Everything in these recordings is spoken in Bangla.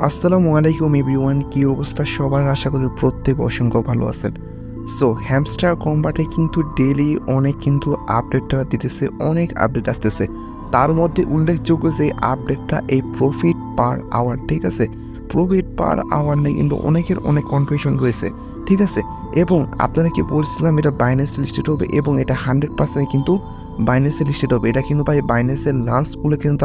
আসসালামু আলাইকুম এভরিওয়ান, কি অবস্থা সবার? আশা করি প্রত্যেক অসংখ্য ভালো আছেন। সো হ্যামস্টার কম্বাটে কিন্তু ডেইলি অনেক কিন্তু আপডেটটা দিতেছে, অনেক আপডেট আসতেছে। তার মধ্যে উল্লেখযোগ্য যে আপডেটটা এই প্রফিট পার আওয়ার, ঠিক আছে? প্রফিট পার আওয়ার নিয়ে কিন্তু অনেকের অনেক কনফিউশন রয়েছে, ঠিক আছে? এবং আপনাদেরকে বলছিলাম এটা বাইন্যান্সে লিস্টেড হবে এবং এটা 100% কিন্তু বাইন্যান্সে লিস্টেড হবে। এটা কিন্তু ভাই বাইন্যান্সের লাঞ্চ পুলে কিন্তু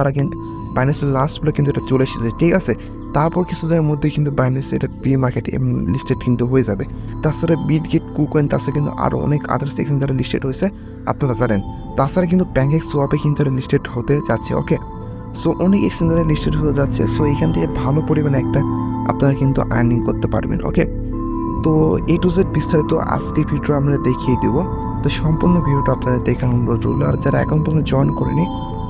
বাইন্যান্সের লাঞ্চ পুলে কিন্তু এটা চলে এসেছে, ঠিক আছে? তারপর কিছুদিনের মধ্যে কিন্তু বাইন্যান্সে এটা প্রি মার্কেট লিস্টেড কিন্তু হয়ে যাবে। তাছাড়া বিটগেট, কুকয়েন, তাছাড়া কিন্তু আরও অনেক আদার্স এক্সচেঞ্জ যারা লিস্টেড হয়েছে আপনারা জানেন। তাছাড়া কিন্তু প্যানকেক সোয়াপে কিন্তু এটা লিস্টেড হতে যাচ্ছে, ওকে? সো অনেক এক্সচেঞ্জ যারা লিস্টেড হতে যাচ্ছে, সো এখান থেকে ভালো পরিমাণে একটা আপনারা কিন্তু আর্নিং করতে পারবেন, ওকে? তো এ টু জেড বিস্তারিত আজকের ভিডিও আমরা দেখিয়ে দেব। তো সম্পূর্ণ ভিডিওটা আপনাদের দেখার অনুরোধ রইল। আর যারা এখন পর্যন্ত জয়েন করেনি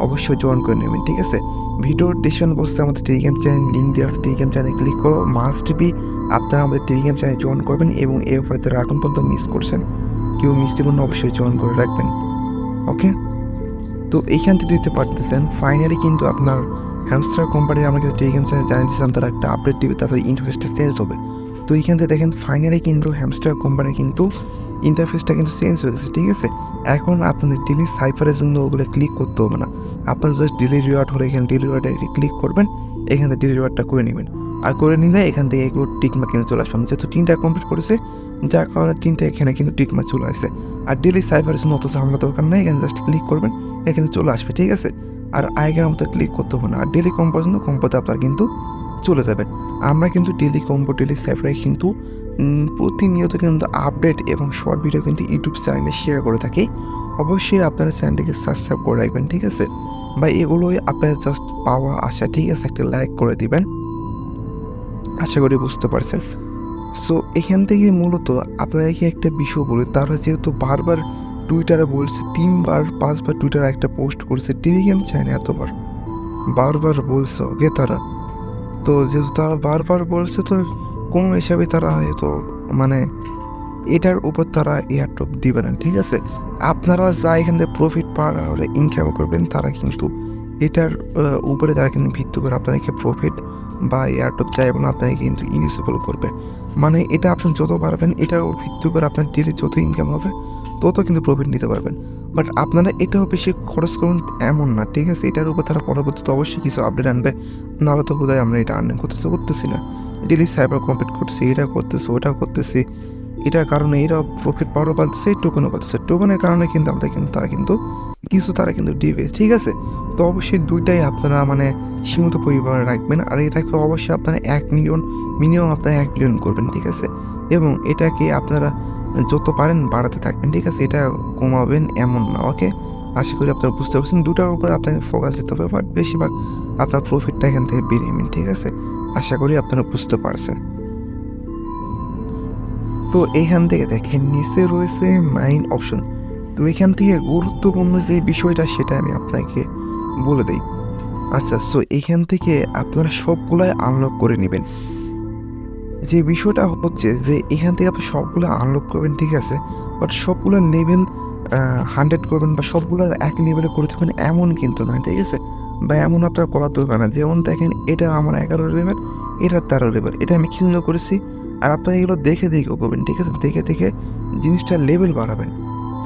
অবশ্যই জয়েন করে নেবেন, ঠিক আছে? ভিডিওর ডিসক্রিপশন বক্সে আমাদের টেলিগ্রাম চ্যানেল লিঙ্ক দেওয়া আছে। টেলিগ্রাম চ্যানেলে ক্লিক করো, মাস্ট বি আপনারা আমাদের টেলিগ্রাম চ্যানেলে জয়েন করবেন এবং এর ফলে যারা এখন পর্যন্ত মিস করছেন, কেউ মিস দেবেন না, অবশ্যই জয়েন করে রাখবেন, ওকে? তো এইখান থেকে দিতে পারতেছেন ফাইনালি কিন্তু আপনার হ্যামস্টার কোম্পানির আমরা কিন্তু টেলিগ্রাম চ্যানেল জানিয়েছিলাম তারা একটা আপডেট দিবে, তাদের ইন্টারফেসটা চেঞ্জ হবে। তো এইখান থেকে দেখেন ফাইনালি কিন্তু হ্যামস্টার কোম্পানি কিন্তু ইন্টারফেসটা কিন্তু চেঞ্জ হয়ে গেছে, ঠিক আছে? এখন আপনাদের ডেলি সাইফারের জন্য ওগুলো ক্লিক করতে হবে না। আপনার জাস্ট ডেলি রিওয়ার্ড হলে এখানে ডেলি রিওয়ার্ডে ক্লিক করবেন, এখান থেকে ডেলি রিওয়ার্ডটা করে নেবেন। আর করে নিলে এখান থেকে এগুলো টিকমার্ক কিন্তু চলে আসবেন। যেহেতু 3টা কমপ্লিট করেছে, যার কারণে 3টা এখানে কিন্তু টিকমার্ক চলে আসে। আর ডেলি সাইফারের জন্য অত ঝামেলা দরকার নেই, এখানে জাস্ট ক্লিক করবেন, এখানে চলে আসবে, ঠিক আছে? আর আগের মতো ক্লিক করতে হবে না। আর ডেলি কম্পো জন্য কম্পোতে আপনার কিন্তু চলে যাবেন। আমরা কিন্তু ডেলি কম্পো, ডেলি সাইফারে কিন্তু প্রতিনিয়ত কিন্তু আপডেট এবং শর্ট ভিডিও কিন্তু ইউটিউব চ্যানেলে শেয়ার করে থাকি। অবশ্যই আপনারা চ্যানেলটিকে সাবস্ক্রাইব করে রাখবেন, ঠিক আছে? বা এগুলোই আপনার জাস্ট পাওয়া আশা, ঠিক আছে? একটা লাইক করে দিবেন, আশা করি বুঝতে পারছেন। সো এখান থেকে মূলত আপনাদেরকে একটা বিষয় বলি, তারা যেহেতু বারবার টুইটারে বলছে, 3বার 5বার টুইটারে একটা পোস্ট করছে, টেলিগ্রাম চ্যানেলে এতবার বারবার বলছে, ওকে? তারা তো যেহেতু তারা বারবার বলছে, তো কোনো হিসাবে তারা হয়তো মানে এটার উপর তারা এয়ারড্রপ দিবে না, ঠিক আছে? আপনারা যা এখান থেকে প্রফিট পার আওয়ারে ইনকাম করবেন, তারা কিন্তু এটার উপরে তারা কিন্তু ভিত্তি করে আপনাদেরকে প্রফিট বা এয়ারড্রপ চাই এবং আপনাকে কিন্তু ইউজেবল করবে। মানে এটা আপনি যত পারবেন এটার উপর ভিত্তি করে আপনার ডেলি যত ইনকাম হবে তত কিন্তু প্রফিট নিতে পারবেন। বাট আপনারা এটাও বেশি খরচ করুন এমন না, ঠিক আছে? এটার উপর তারা পরবর্তীতে অবশ্যই কিছু আপডেট আনবে, নাহলে তো বোধহয় আমরা এটা আর্নিং করতেছি না। ডেলি সাইবার কমপ্লিট করতেছি, এটা করতেছি, ওটা করতেছি, এটার কারণে এরা প্রফিট পাওয়ারও পাচ্ছে, টোকেনও পাচ্ছে। টোকেনের কারণে কিন্তু আমাদের কিন্তু তারা কিন্তু দিবে, ঠিক আছে? তো অবশ্যই দুইটাই আপনারা মানে সীমিত পরিমাণে রাখবেন। আর এটাকে অবশ্যই আপনারা 1 মিলিয়ন, মিনিমাম আপনারা 1 মিলিয়ন করবেন, ঠিক আছে? এবং এটাকে আপনারা যত পারেন বাড়াতে থাকবেন, ঠিক আছে? এটা কমাবেন এমন না, ওকে? আশা করি আপনারা বুঝতে পারছেন। দুটার উপর আপনাকে ফোকাস দিতে হবে, বাট বেশিরভাগ আপনার প্রফিটটা এখান থেকে বেরিয়ে নেবেন, ঠিক আছে? আশা করি আপনারা বুঝতে পারছেন। তো এখান থেকে দেখেন নিচে রয়েছে মাইন অপশন। তো এখান থেকে গুরুত্বপূর্ণ যে বিষয়টা সেটা আমি আপনাকে বলে দিই। আচ্ছা, সো এখান থেকে আপনারা সবগুলাই আনলক করে নেবেন। যে বিষয়টা হচ্ছে যে এখান থেকে আপনি সবগুলো আনলক করবেন, ঠিক আছে? বাট সবগুলোর লেভেল 100 করবেন বা সবগুলোর এক লেভেলে করে দেবেন এমন কিন্তু না, ঠিক আছে? বা এমন আপনার করা দরকার না। যেমন দেখেন এটা আমার 11 লেভেল, এটার 13 লেভেল। এটা আমি কি জন্য করেছি? আর আপনারা এগুলো দেখে করবেন, ঠিক আছে? দেখে জিনিসটার লেভেল বাড়াবেন।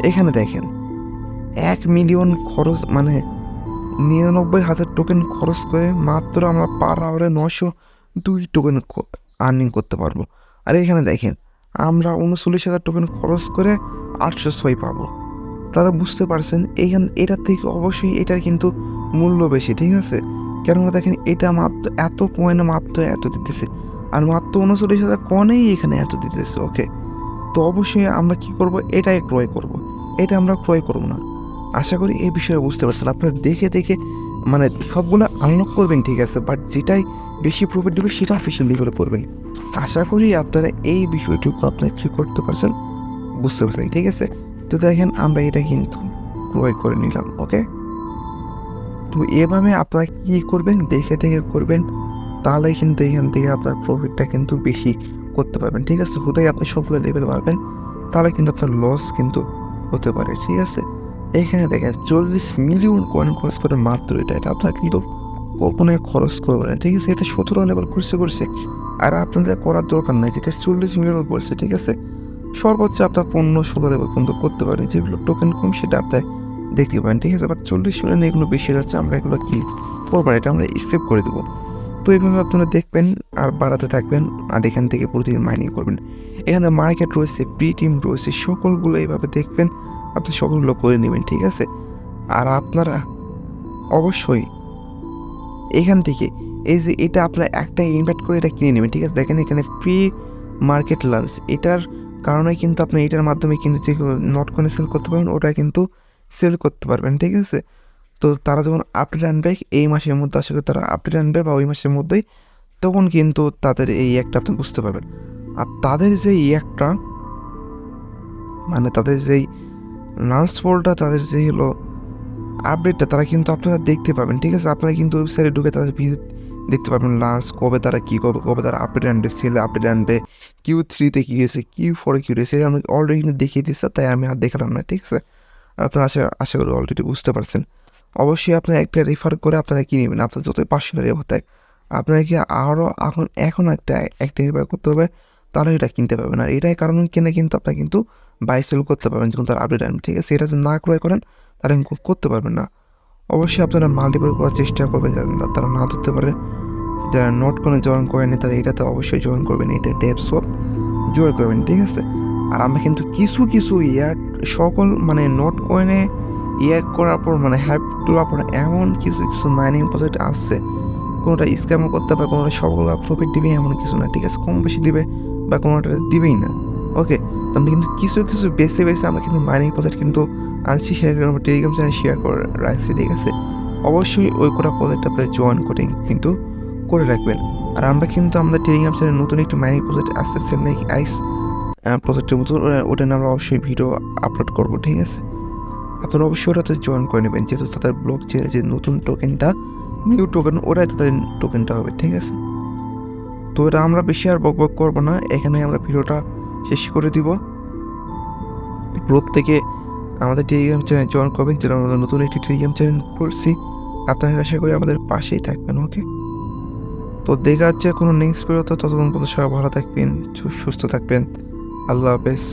এখানে দেখেন 1 মিলিয়ন খরচ মানে 99,000 টোকেন খরচ করে মাত্র আমরা পার আওয়ারে 902 টোকেন আর্নিং করতে পারবো। আর এখানে দেখেন আমরা 39,000 টোকেন খরচ করে 806 পাবো। তারা বুঝতে পারছেন এটার থেকে অবশ্যই এটার কিন্তু মূল্য বেশি, ঠিক আছে? কেননা দেখেন এটা মাত্র এত পয়েন্টে মাত্র এত দিতেছে, আর মাত্র 39,000 কয়েনেই এখানে এত দিতেছে, ওকে? তো অবশ্যই আমরা কি করব? এটাই ক্রয় করব। এটা আমরা ক্রয় করব না। আশা করি এই বিষয়ে বুঝতে পারছেন। আপনারা দেখে মানে সবগুলো আনলক করবেন, ঠিক আছে? বাট যেটাই বেশি প্রফিট দেবে সেটা অফিসিয়াল লেভেলে করবেন। আশা করি আপনারা এই বিষয়টুকু আপনারা কি করতে পারছেন, বুঝতে পারছেন, ঠিক আছে? তো দেখেন আমরা এটা কিন্তু ক্রয় করে নিলাম, ওকে? তো এভাবে আপনারা কী করবেন? দেখে করবেন, তাহলে কিন্তু এখান থেকে আপনার প্রফিটটা কিন্তু বেশি করতে পারবেন, ঠিক আছে? হুদাই আপনি সবগুলো লেভেল বাড়বেন, তাহলে কিন্তু আপনার লস কিন্তু হতে পারে, ঠিক আছে? এখানে দেখেন 40 মিলিয়ন কয়েন খরচ করে মাত্র এটা আপনার কিন্তু কখনোই খরচ করবে না, ঠিক আছে? এটা 17 লেভেল করছে। আর আপনাদের করার দরকার নাই, যেটা 40 লেভেল বলছে, ঠিক আছে? সর্বোচ্চ আপনার 15-16 লেভেল পর্যন্ত করতে পারেন। যেগুলো টোকেন কম সেটা আপনি দেখতে পারেন, ঠিক আছে? বাট 40 মিলিয়ন এগুলো বেশি যাচ্ছে, আমরা এগুলো কি করবো না, এটা আমরা স্কিপ করে দেবো। তো এইভাবে আপনারা দেখবেন আর বাড়াতে থাকবেন, আর এখান থেকে প্রতিদিন মাইনিং করবেন। এখানে মার্কেট রয়েছে, প্রি টিম রয়েছে, সকলগুলো এইভাবে দেখবেন, আপনি সকলগুলো করে নেবেন, ঠিক আছে? আর আপনারা অবশ্যই এখান থেকে এই যে এটা আপনারা একটা ইনভাইট করে এটা কিনে নেবেন, ঠিক আছে? দেখেন এখানে প্রি মার্কেট লাঞ্চ, এটার কারণে কিন্তু আপনি এটার মাধ্যমে কিন্তু যে নট কয়েন সেল করতে পারবেন, ওটা কিন্তু সেল করতে পারবেন, ঠিক আছে? তো তারা যখন আপডেট আনবে এই মাসের মধ্যে, আশা করি তারা আপডেট আনবে বা ওই মাসের মধ্যেই, তখন কিন্তু তাদের এই একটা আপনি বুঝতে পারবেন। আর তাদের যে এই একটা মানে তাদের যেই লাঞ্চ পোলটা, তাদের যে হলো আপডেটটা, তারা কিন্তু আপনারা দেখতে পাবেন, ঠিক আছে? আপনারা কিন্তু ওয়েবসাইটে ঢুকে তাদের ভিজিট দেখতে পারবেন, লাঞ্চ কবে তারা কী করবে, কবে তারা আপডেট আনবে, সেলে আপডেট আনবে, Q3-তে কী হয়েছে, Q4-এ কী হয়েছে, আমি অলরেডি কিন্তু দেখিয়ে দিচ্ছে, তাই আমি আর দেখালাম না, ঠিক আছে? আর আপনারা আশা করি অলরেডি বুঝতে পারছেন। অবশ্যই আপনারা একটা রেফার করে আপনারা কিনে নেবেন, আপনার যতই 500 রেফার থাক, আপনারা কি আরও এখন একটা রেফার করতে হবে, তাহলে এটা কিনতে পারবেন। আর এটাই কারণ কিনে কিন্তু আপনারা কিন্তু বাই সেল করতে পারবেন যখন তার আপডেট আনবে, ঠিক আছে? এটা যদি না ক্রয় করেন তারা কিন্তু করতে পারবেন না। অবশ্যই আপনারা মাল্টিপল করার চেষ্টা করবেন, যেন তারা না ধরতে পারে। যারা নোট করে জয়েন করেনি তারা এটাতে অবশ্যই জয়েন করবেন, এটা ডেপ সোয়াপ জয়েন করবেন, ঠিক আছে? আর আমরা কিন্তু কিছু ইয়ার সকল মানে নোট কয়েনে ইয়ার করার পর মানে হ্যাপ তোলার পর এমন কিছু মাইনিং প্রজেক্ট আসছে, কোনোটা স্ক্যামও করতে পারে, কোনোটা সবগুলো প্রফিট দিবে এমন কিছু না, ঠিক আছে? কম বেশি দিবে বা কোনোটা দিবেই না, ওকে? তো আমরা কিন্তু কিছু বেছে আমরা কিন্তু মাইনিং প্রজেক্ট কিন্তু আনছি, সেটা আমরা টেলিগ্রাম চ্যানেলে শেয়ার করে রাখছি, ঠিক আছে? অবশ্যই ওই কটা প্রজেক্ট আপনি জয়েন করে কিন্তু করে রাখবেন। আর আমরা কিন্তু আমাদের টেলিগ্রাম চ্যানেলে নতুন একটি মাইনিং প্রজেক্ট আসতেছে, নাকি আইস প্রজেক্টের মতো, ওটা নিয়ে আমরা অবশ্যই ভিডিও আপলোড করবো, ঠিক আছে? আপনারা অবশ্যই ওটাতে জয়েন করে নেবেন, যেহেতু তাদের ব্লক চেনে যে নতুন টোকেনটা, নিউ টোকেন, ওটাই তাদের টোকেনটা হবে, ঠিক আছে? তো এটা আমরা বেশি আর বক করবো না, এখানে আমরা ভিডিওটা শেষ করে দিব। প্রত্যেকে আমাদের টেলিগ্রাম চ্যানেল জয়েন করবেন, যেন আমরা নতুন একটি টেলিগ্রাম চ্যানেল করছি। আপনারা আশা করি আমাদের পাশেই থাকবেন, ওকে? তো দেখা যাচ্ছে কোনো নেক্সট ভিডিওতে, ততক্ষণ পর্যন্ত সবাই ভালো থাকবেন, সুস্থ থাকবেন। আল্লাহ হাফেজ।